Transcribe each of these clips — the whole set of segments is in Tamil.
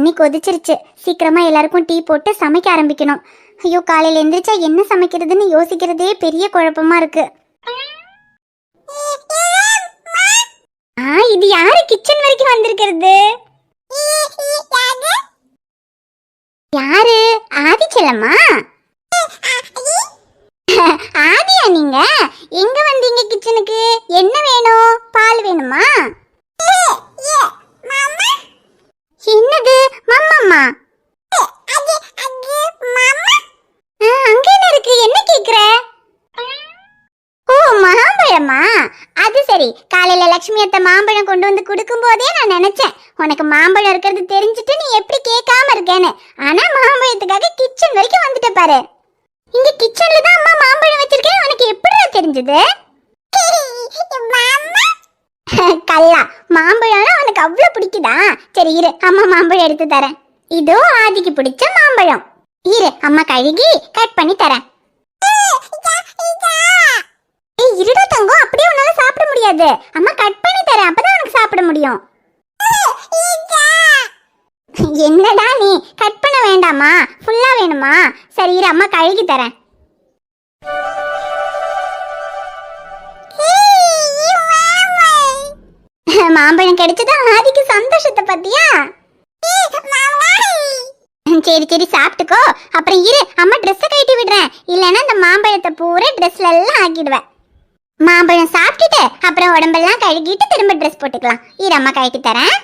தண்ணி கொதிச்சிருச்சு. சீக்கிரமா எல்லாருக்கும் டீ போட்டு சமைக்க ஆரம்பிக்கணும். ஐயோ, காலையில எந்திரிச்சா என்ன சமைக்கிறதுன்னு யோசிக்கிறதே பெரிய குழப்பமா இருக்கு. இது யாரு கிச்சன் வரைக்கும் வந்திருக்கிறது? யாரு? ஆதி செல்லம்மா? ஆதியா நீங்க? எங்க வந்தீங்க கிச்சனுக்கு? என்ன வேணும்? பால் வேணுமா? என்னது மம்மம்மா? அங்க என்ன இருக்கு? என்ன கேக்குற? ஓ, மாம்பழமா? அது சரி. காலையில லட்சுமி அத்தை மாம்பழம் கொண்டு வந்து கொடுக்கும் போதே நான் நினைச்சேன் உனக்கு மாம்பழம் இருக்கிறது தெரிஞ்சுட்டு நீ எப்படி கேட்காம இருக்கேன்னு. ஆனா மாம்பழத்துக்காக கிச்சன் வரைக்கும் வந்துட்ட பாரு. இங்க கிச்சன்ல தான் அம்மா மாம்பழம் வச்சிருக்கேன். உனக்கு எப்படி தெரிஞ்சது? கல்லா, மாம்பழம்னா உனக்கு அவ்வளவு பிடிக்குதா? சரி இரு, அம்மா மாம்பழம் எடுத்து தரேன். இதோ ஆதிக்கு பிடிச்ச மாம்பழம். இரு, அம்மா கழுகி கட் பண்ணி தரேன். இருடா தங்கம், அப்படியே உன்னால சாப்பிட முடியாது. அம்மா கட் பண்ணி தரேன், அப்பதான் உனக்கு சாப்பிட முடியும். என்னடா நீ, கட் பண்ண வேண்டாமா? ஃபுல்லா வேணுமா? சரி இரு, அம்மா கழுகி தரேன். மாம்பழம் கிடைச்சதா ஆதிக்கு சந்தோஷத்தை பத்தியா? சரி சரி சாப்பிட்டுக்கோ. அப்புறம் இரு, அம்மா ட்ரெஸ்ஸை கட்டி விடுறேன். இல்லைன்னா இந்த மாம்பழத்தை பூரா ட்ரெஸ்ல எல்லாம் ஆக்கிடுவேன். மாம்பழம் சாப்பிட்டுட்டு அப்புறம் உடம்பெல்லாம் கழுகிட்டு திரும்ப ட்ரெஸ் போட்டுக்கலாம். இரு, அம்மா கட்டி தரேன்.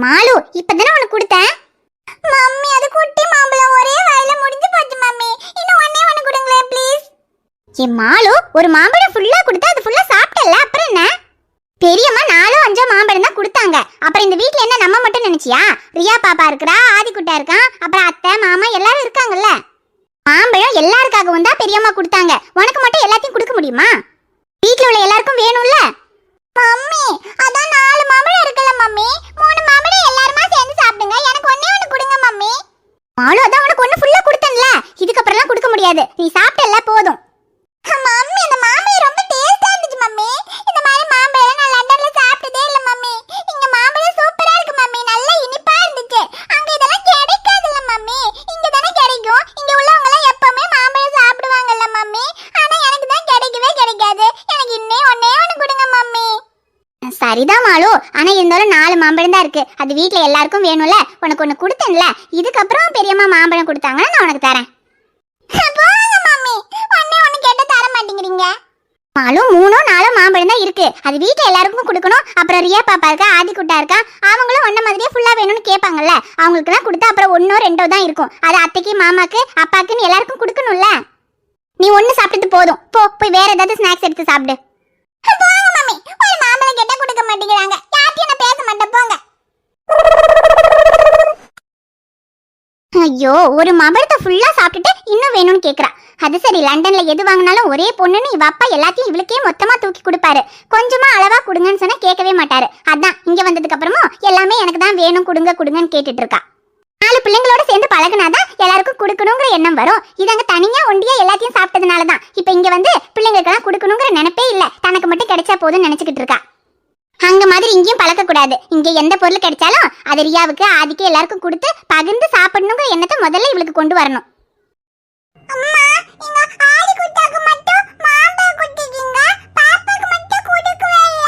மாலு, இப்பதானே உனக்கு கொடுத்தேன். மம்மி, அது குட்டி மாம்பழம் ஒரே வாயில முடிஞ்சு போச்சு மம்மி. இன்னும் ஒண்ணே ஒண்ணு கொடுங்களே ப்ளீஸ். ஏ மாலு, ஒரு மாம்பழம் ஃபுல்லா கொடுத்தா அது ஃபுல்லா சாப்பிட்டல, அப்புறம் என்ன? பெரியம்மா 4-5 மாம்பழம் தான் கொடுத்தாங்க. அப்புறம் இந்த வீட்ல என்ன நம்ம மட்டும் நினைச்சியா? ரியா பாப்பா இருக்கறா, ஆதிக்குட்டா இருக்கான், அப்புறம் அத்தை மாமா எல்லாரும் இருக்காங்கல்ல. மாம்பழம் எல்லாருக்காகவும் தான் பெரியம்மா கொடுத்தாங்க. உனக்கு மட்டும் எல்லாத்தையும் கொடுக்க முடியுமா? வீட்ல உள்ள எல்லாருக்கும் வேணும்ல. மம்மி, அதான் 4 மாம்பழம் இருக்குல்ல மம்மி. 3 மாம்பழம் எல்லாருமா சேர்ந்து சாப்பிடுங்க. எனக்கு ஒண்ணே ஒண்ணு கொடுங்க மம்மி. மாலு, அதான் உனக்கு ஒண்ணு ஃபுல்லா கொடுத்தேன்ல. இதுக்கு அப்புறம்லாம் கொடுக்க முடியாது. நீ சாப்பிட்டல போதும். மம்மி, இந்த மாம்பழம் ரொம்ப டேஸ்டா இருந்துச்சு மம்மி. இந்த மாதிரி மாம்பழம் நான் லண்டன்ல சாப்பிட்டதே இல்ல மம்மி. இங்க மாம்பழம் சூப்பரா இருக்கு மம்மி. நல்ல இனிப்பா இருந்துச்சு. அங்க இதெல்லாம் கிடைக்காதுல்ல மம்மி. இங்க தானே கிடைக்கும். இங்க உள்ளவங்க எல்லாம் எப்பவுமே மாம்பழம் சாப்பிடுவாங்கல்ல மம்மி. ஆனா எனக்கு தான் கிடைக்கவே கிடைக்காது. எனக்கு இன்னே ஒண்ணே ஒண்ணு கொடுங்க மம்மி. சரிதான் மாலு, ஆனா இருந்தாலும் 4 மாம்பழம் தான் இருக்கு. அது வீட்ல எல்லாருக்கும் வேணும்ல. உனக்கு ஒண்ணு கொடுத்தேன்ல. இதுக்கப்புறம் பெரியம்மா மாம்பழம் கொடுத்தாங்கன்னா நான் உனக்கு தரேன். போங்க மம்மி, ஒண்ணே ஒண்ணு கேட்டா தர மாட்டேங்கிறீங்க. மாலு, 3-4 மாம்பழம் தான் இருக்கு. அது வீட்ல எல்லாருக்கும் கொடுக்கணும். அப்புறம் ரியா பாப்பா இருக்கா, ஆதிக்குட்டா இருக்கா, அவங்களும் ஒன்ன மாதிரியே ஃபுல்லா வேணும்னு கேட்பாங்கல்ல. அவங்களுக்கு தான் கொடுத்தா அப்புறம் 1-2 தான் இருக்கும். அது அத்தைக்கு மாமாக்கு அப்பாக்குன்னு எல்லாருக்கும் கொடுக்கணும்ல. நீ ஒண்ணு சாப்பிட்டது போதும். போய் வேற ஏதாவது ஸ்நாக்ஸ் எடுத்து சாப்பிடு. போங்க மம்மி, ஒரு மாம்பழம் கேட்டா கொடுக்க மாட்டேங்கிறாங்க. யார்கிட்டயும் நான் பேச மாட்டேன், போங்க. ஐயோ, ஒரு மாம்பழத்தை ஃபுல்லா சாப்பிட்டுட்டு இன்னும் வேணும்னு கேக்குறா. அது சரி, லண்டன்ல எது வாங்கினாலும் ஒரே பொண்ணுன்னு இவ அப்பா எல்லாத்தையும் இவளுக்கே மொத்தமா தூக்கி கொடுப்பாரு. கொஞ்சமா அளவா கொடுங்கன்னு சொன்னா கேட்கவே மாட்டாரு. அதான் இங்க வந்ததுக்கு அப்புறமும் எல்லாமே எனக்கு தான் வேணும், கொடுங்க கொடுங்கன்னு கேட்டுட்டு இருக்கா. 4 பிள்ளைங்களோட சேர்ந்து பழகுனாதான் எல்லாருக்கும் கொடுக்கணுங்கிற எண்ணம் வரும். இது அங்க தனியா ஒண்டியா எல்லாத்தையும் சாப்பிட்டதுனாலதான் இப்ப இங்க வந்து பிள்ளைங்களுக்கெல்லாம் கொடுக்கணுங்கிற நினைப்பே இல்ல. தனக்கு மட்டும் கிடைச்சா போதும்னு நினைச்சுக்கிட்டு இருக்கா. அங்க மாதிரி இங்கேயும் பழக்க கூடாது. இங்க எந்த பொருள் கிடைச்சாலும் அது ரியாவுக்கு ஆதிக்கு எல்லாருக்கும் கொடுத்து பகிர்ந்து சாப்பிடணுங்கிற எண்ணத்தை முதல்ல இவளுக்கு கொண்டு வரணும். அம்மா, இங்க ஆதி குட்டாக்கு மட்டும் மாம்பழம் கொடுத்தீங்க, பாப்பாக்கு மட்டும் கொடுக்கவே இல்ல.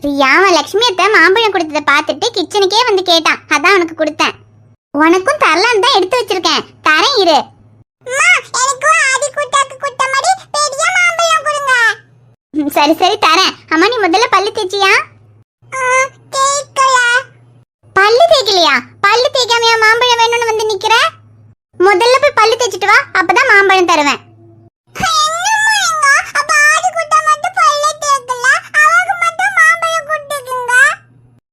ரியாவ லட்சுமி அத்தை மாம்பழம் கொடுத்தத பார்த்துட்டு கிச்சனுக்கே வந்து கேட்டான். அதான் உனக்கு கொடுத்தேன். உனக்கும் தரலான்னு தான் எடுத்து வச்சிருக்கேன். தரேன் இரு. அம்மா, எனக்கும் ஆதி குட்டாக்கு கொடுத்த மாதிரி பெரிய மாம்பழம் கொடுங்க. சரி சரி தரேன். அம்மா, நீ முதல்ல பல்லு தேய்ச்சியா? தேய்க்கல. பல்லு தேய்க்கலையா? பல்லு தேய்க்காமையா மாம்பழம் வேணும்னு வந்து நிக்கிற? முதல்ல போய் பல்லு தேய்ச்சிட்டு வா, அப்பதான் மாம்பழம் தருவேன்.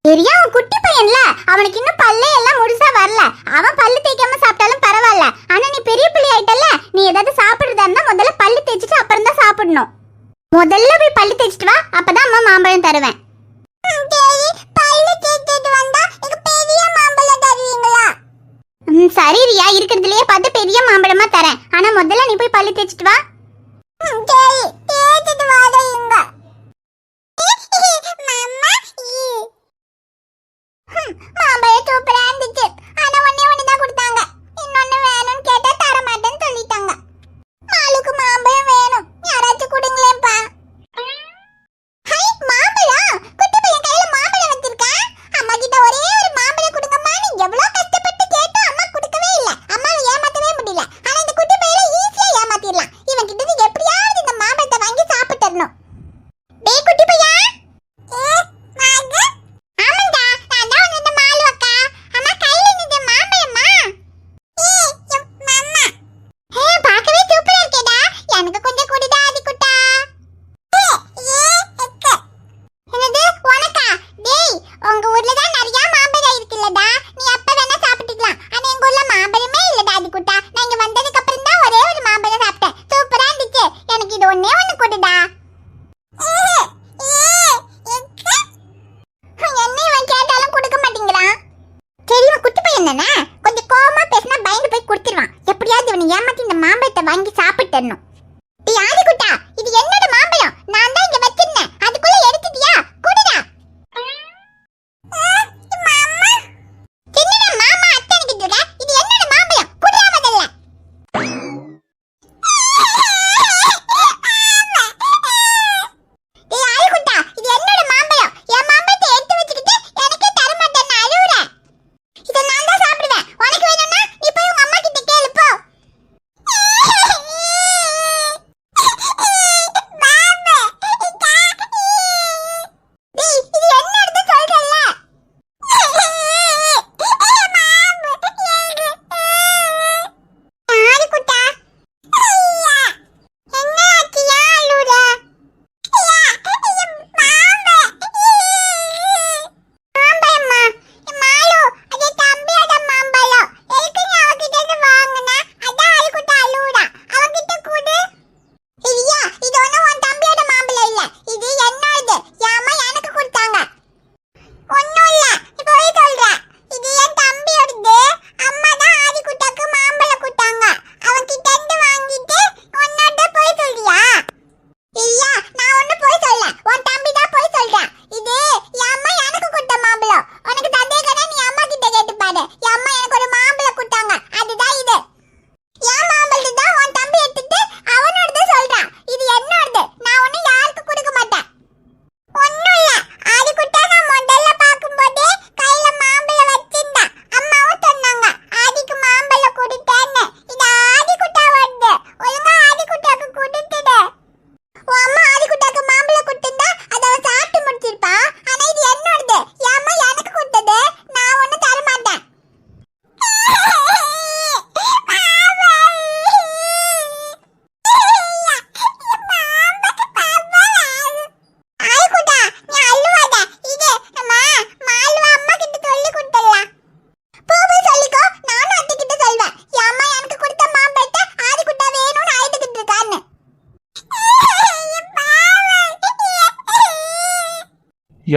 பெரியா குட்டி பையன்ல, அவனுக்கு இன்னும் பல்லே எல்லாம் முழுசா வரல. அவன் பல்லு தேய்க்காம சாப்பிட்டாலும் பரவாயில்ல. ஆனா நீ பெரிய பிள்ளை ஆயிட்டல்ல, நீ ஏதாவது சாப்பிடுறதா இருந்தா முதல்ல பல்லு தேய்ச்சிட்டு அப்புறம் தான் சாப்பிடணும். முதல்ல போய் பல்லு தேய்ச்சிட்டு வா, அப்பதான் அம்மா மாம்பழம் தருவேன். சரி ரியா, இருக்கிறதுலயே பார்த்து பெரிய மாம்பழமா தரேன். ஆனா முதல்ல நீ போய் பல்லு தேய்ச்சிட்டு வா. மாம்பழம் சூப்பரா இருந்துச்சு. ஆனா ஒண்ணே ஒண்ணுதான் கொடுத்தாங்க. இன்னொன்னு வேணும்னு கேட்டா தர மாட்டேன்னு சொல்லிட்டாங்க. மாலுக்கு மாம்பழம் வேணும், யாராச்சும் கொடுங்களேப்பா. ஹை, மாம்பழம்! குட்டி பையன் கையில மாம்பழம் வச்சிருக்கேன். அம்மா கிட்ட ஒரே ஒரு மாம்பழம் கொடுங்கம்மா நீ எவ்வளவு கஷ்டப்பட்டு கேட்டோம், அம்மா கொடுக்கவே இல்ல. அம்மாவை ஏமாத்தவே முடியல. ஆனா இந்த குட்டி பையனை ஈஸியா ஏமாத்திடலாம். இவன் கிட்ட இருந்து எப்படியாவது இந்த மாம்பழத்தை வாங்கி சாப்பிட்டுறணும். டேய் குட்டி பையா. கொஞ்சம் கோவமா பேசினா பயந்து போய் குடுத்துருவான். எப்படியாவது இவனை ஏமாத்தி இந்த மாம்பழத்தை வாங்கி சாப்பிட்டுறணும். டேய் ஆதிகுட்டா, இது என்னோட மாம்பழம். நான் தான் இங்க வச்சிருந்தேன். அதுக்குள்ள எடுத்துட்டியா? குடுடா. மாமா, என்னடா மாமா அத்தை கிட்ட இருக்க? இது என்னோட மாம்பழம். குடுடா முதல்ல. டேய் ஆதிகுட்டா, இது என்னோட மாம்பழம். என் மாம்பழத்தை எடுத்து வச்சிட்டு எனக்கே தர மாட்டேன்னு அழுவுற. இத நான் தான் சாப்பிடுவேன். உனக்கு வேணும்னா நீ போய் உங்க அம்மா கிட்ட கேளு போ. பாபா,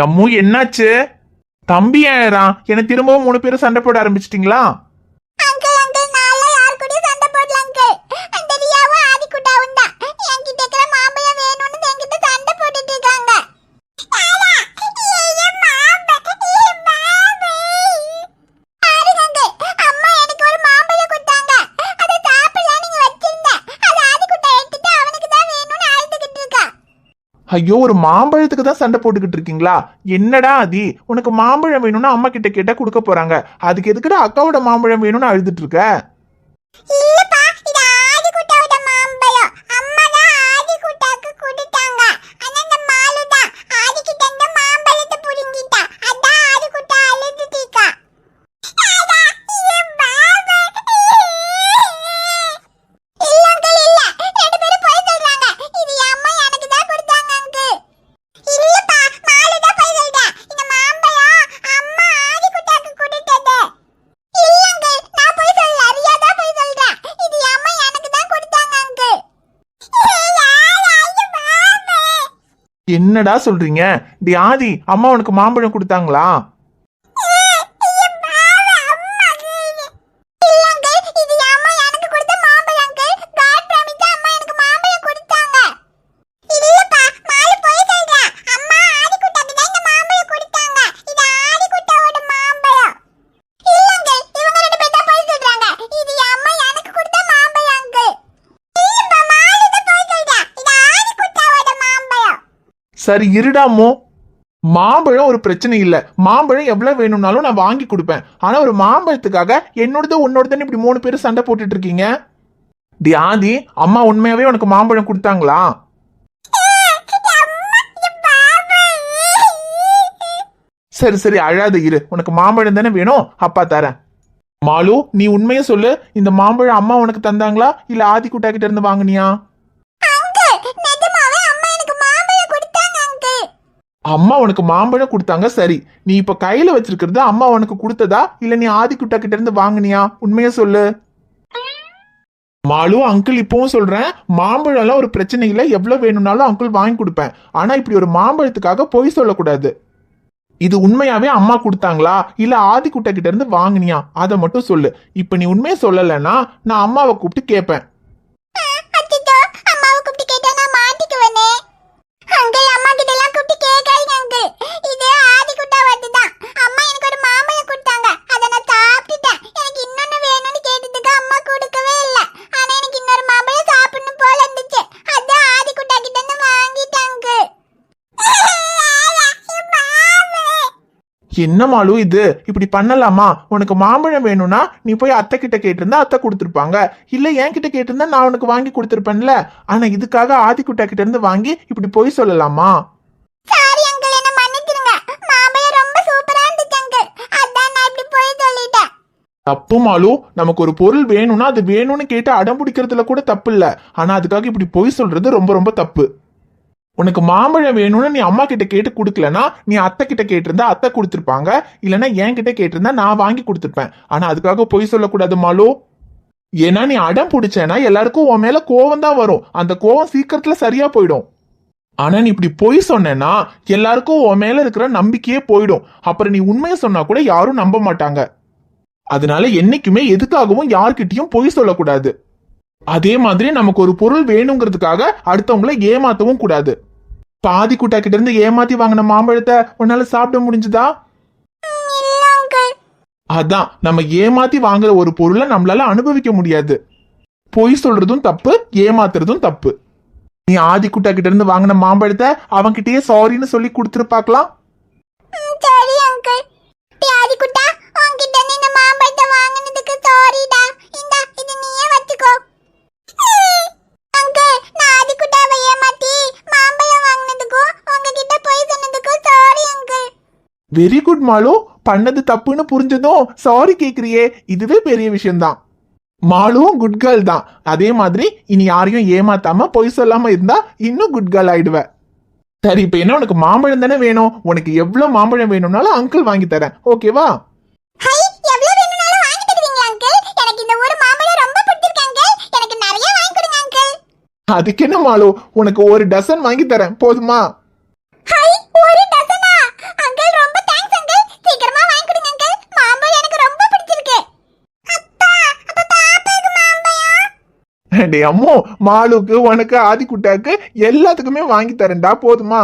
அம்மு என்னாச்சு? தம்பி ஏறான். என்ன திரும்பவும் 3 பேரும் சண்டை போட ஆரம்பிச்சிட்டீங்களா? அங்கிள் அங்கிள் நாளை யார் கூட சண்டை போடல அங்கிள். அந்த ரியாவும் ஆதிக்குட்டாவும் தான் என்கிட்ட இருக்கிற மாம்பழம் வேணும்னு என்கிட்ட சண்டை போட்டுட்டு இருக்காங்க. அம்மா எனக்கு ஒரு மாம்பழம் கொடுத்தாங்க. அதை சாப்பிடலாம் நீங்க வச்சிருந்தேன். அது ஆதிக்குட்டா எடுத்துட்டு அவனுக்கு தான் வேணும்னு அழுதுகிட்டு இருக்கா. ஐயோ, ஒரு மாம்பழத்துக்கு தான் சண்டை போட்டுக்கிட்டு இருக்கீங்களா? என்னடா ஆதி, உனக்கு மாம்பழம் வேணும்னா அம்மா கிட்ட கேட்டா கொடுக்க போறாங்க. அதுக்கு எதுக்குடா அக்காவோட மாம்பழம் வேணும்னு அழுதுட்டு இருக்க? இல்லப்பா, இது ஆதிக்குட்டாவோட மாம்பழம். அம்மா தான் ஆதிக்குட்டாக்கு கொடுத்தாங்க. ஆனா இந்த மாலு தான் ஆதிக்கிட்ட இந்த மாம்பழத்தை புடுங்கிட்டா. அதான் ஆதிக்குட்டா அழுதுட்டு இருக்கா. இல்ல அங்கிள் இல்ல, 2 பேரும் போய் சொல்றாங்க. இது அம்மா எனக்கு தான் கொடுத்தாங்க அங்கிள். இல்லப்பா, மாலு தான் போய் சொல்றா. இந்த மாம்பழம் அம்மா ஆதிக்குட்டாக்கு கொடுத்தது. இல்ல அங்கிள், நான் போய் சொல்லல, ரியா தான் போய் சொல்றா. இது அம்மா எனக்கு தான் கொடுத்தாங்க அங்கிள். என்னடா சொல்றீங்க? டி ஆதி, அம்மா உனக்கு மாம்பழம் கொடுத்தாங்களா? சரி இருடாமோ, மாம்பழம் ஒரு பிரச்சனை இல்ல. மாம்பழம் எவ்வளவு வேணும்னாலும் நான் வாங்கி கொடுப்பேன். ஆனா ஒரு மாம்பழத்துக்காக என்னோடது உன்னோடதுன்னு இப்படி 3 பேரும் சண்டை போட்டுட்டு இருக்கீங்க. டி ஆதி, அம்மா உண்மையாவே உனக்கு மாம்பழம் கொடுத்தாங்களா? சரி சரி, அழாத இரு. உனக்கு மாம்பழம் தானே வேணும், அப்பா தரேன். மாலு, நீ உண்மையை சொல்லு. இந்த மாம்பழம் அம்மா உனக்கு தந்தாங்களா இல்ல ஆதி குட்டா கிட்ட இருந்து வாங்குனியா? அம்மா உனக்கு மாம்பழம் கொடுத்தாங்க. சரி, நீ இப்ப கையில வச்சிருக்கிறது அம்மா உனக்கு கொடுத்ததா இல்ல நீ ஆதிக்குட்டா கிட்ட இருந்து வாங்குனியா? உண்மையா சொல்லு. மாலு, அங்கிள் இப்பவும் சொல்றேன், மாம்பழம் எல்லாம் ஒரு பிரச்சனை இல்லை. எவ்வளவு வேணும்னாலும் அங்கிள் வாங்கி கொடுப்பேன். ஆனா இப்படி ஒரு மாம்பழத்துக்காக பொய் சொல்லக்கூடாது. இது உண்மையாவே அம்மா கொடுத்தாங்களா இல்ல ஆதிக்குட்டா கிட்ட இருந்து வாங்குனியா? அதை மட்டும் சொல்லு. இப்ப நீ உண்மையை சொல்லலைன்னா நான் அம்மாவை கூப்பிட்டு கேட்பேன். என்ன மாலு இது, இப்படி பண்ணலாமா? உனக்கு மாம்பழம் வேணும்னா நீ போய் அத்தை கிட்ட கேட்டிருந்தா அத்தை கொடுத்துருப்பாங்க. இல்ல என்கிட்ட கேட்டிருந்தா நான் உனக்கு வாங்கி கொடுத்துருப்பேன்ல. ஆனா இதுக்காக ஆதிக்குட்டா கிட்ட இருந்து வாங்கி இப்படி போய் சொல்லலாமா? தப்பு மாலு. நமக்கு ஒரு பொருள் வேணும்னா அது வேணும்னு கேட்டு அடம் பிடிக்கிறதுல கூட தப்பு இல்ல. ஆனா அதுக்காக இப்படி போய் சொல்றது ரொம்ப ரொம்ப தப்பு. உனக்கு மாம்பழம் வேணும்னு நீ அம்மா கிட்ட கேட்டு கொடுக்கலனா நீ அத்தை கிட்ட கேட்டிருந்தா அத்தை கொடுத்துருப்பாங்க. இல்லைன்னா என் கிட்ட கேட்டிருந்தா நான் வாங்கி கொடுத்துருப்பேன். ஆனா அதுக்காக பொய் சொல்லக்கூடாது மாலு. ஏன்னா நீ அடம் பிடிச்சேன்னா எல்லாருக்கும் உன் மேல கோவம் தான் வரும். அந்த கோவம் சீக்கிரத்துல சரியா போயிடும். ஆனா நீ இப்படி பொய் சொன்னா எல்லாருக்கும் உன் மேல இருக்கிற நம்பிக்கையே போயிடும். அப்புறம் நீ உண்மையை சொன்னா கூட யாரும் நம்ப மாட்டாங்க. அதனால என்னைக்குமே எதுக்காகவும் யார்கிட்டயும் பொய் சொல்லக்கூடாது. அதே மாதிரி நமக்கு ஒரு பொருள் வேணுங்கிறதுக்காக அடுத்தவங்களை ஏமாத்தவும் கூடாது. பாதி குட்டா கிட்ட இருந்து ஏமாத்தி வாங்கின மாம்பழத்தை உன்னால சாப்பிட முடிஞ்சுதா? அதான், நம்ம ஏமாத்தி வாங்குற ஒரு பொருளை நம்மளால அனுபவிக்க முடியாது. பொய் சொல்றதும் தப்பு, ஏமாத்துறதும் தப்பு. நீ ஆதி குட்டா கிட்ட இருந்து வாங்கின மாம்பழத்தை அவன்கிட்டயே சாரின்னு சொல்லி கொடுத்துருப்பாக்கலாம். Very good mall. பண்ணது தப்புன்னு புரிஞ்சதும் சாரி கேக்குறியே, இதுவே பெரிய விஷயம்தான். மாலுவும் குட் கேர்ள் தான். அதே மாதிரி இனி யாரையும் ஏமாத்தாம பொய் சொல்லாம இருந்தா இன்னும் குட் கேர்ள் ஆயிடுவ. சரி, இப்ப என்ன உனக்கு மாம்பழம் தானே வேணும்? உனக்கு எவ்வளவு மாம்பழம் வேணும்னாலும் அங்கிள் வாங்கி தரேன், ஓகேவா? அதுக்கு என்ன மாலு, உனக்கு 1 டசன் வாங்கி தரேன், போதுமா? டே அம்மோ, மாலுக்கு உனக்கு ஆதிக்குட்டாக்கு எல்லாத்துக்குமே வாங்கி தரேன்டா, போதுமா?